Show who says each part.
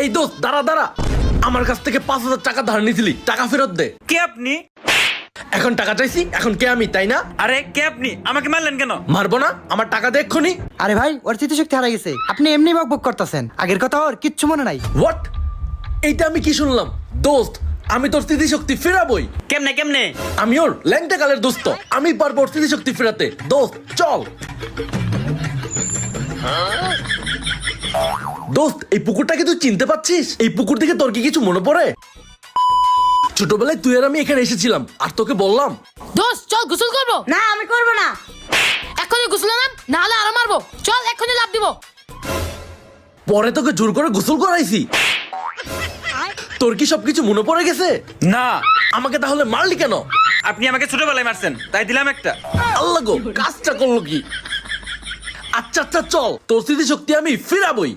Speaker 1: এই দোস্ত দাঁড়া দাঁড়া, আমার কাছ থেকে 5,000 টাকা ধার নিয়েছিলি, টাকা ফেরত দে।
Speaker 2: কে আপনি?
Speaker 1: এখন টাকা চাইছি, এখন কে আমি, তাই না?
Speaker 2: আরে কে আপনি? আমাকে মারলেন কেন?
Speaker 1: মারবো না, আমার টাকা দে এক্ষুনি।
Speaker 3: আরে ভাই, ওর স্মৃতিশক্তি হারা গেছে, আপনি এমনি বকবক করতেছেন, আগের কথা ওর কিচ্ছু মনে নাই।
Speaker 1: হোয়াট? এইটা আমি কি শুনলাম? দোস্ত, আমি তোর স্মৃতিশক্তি ফেরাবই।
Speaker 2: কেমনে কেমনে?
Speaker 1: আমি ওর ল্যাংটা কালের দোস্ত, আমি পারবো ওর স্মৃতিশক্তি ফেরাতে। দোস্ত চল। দোস্ত, এই পুকুরটাকে তুই চিনতে পারছিস? এই পুকুর থেকে তোর কি কিছু মনে পড়ে? ছোটবেলায় তুই আর আমি এখানে এসেছিলাম, আর তোকে বললাম
Speaker 4: দোস্ত চল গোসল করবো।
Speaker 5: না আমি করবো না।
Speaker 4: এখনই গোসল নাম, না হলে আরো মারবো। চল এখনই লাভ দিব।
Speaker 1: পরে তোকে জোর করে গোসল করাইছি। তোর কি সবকিছু মনে পড়ে গেছে?
Speaker 2: না।
Speaker 1: আমাকে তাহলে মারলি কেন?
Speaker 2: আপনি আমাকে ছোটবেলায় মারছেন, তাই দিলাম একটা।
Speaker 1: আল্লাহ গো, কাজটা করলো কি? আচ্ছা আচ্ছা চল, তোর স্মৃতিশক্তি আমি ফিরাবই।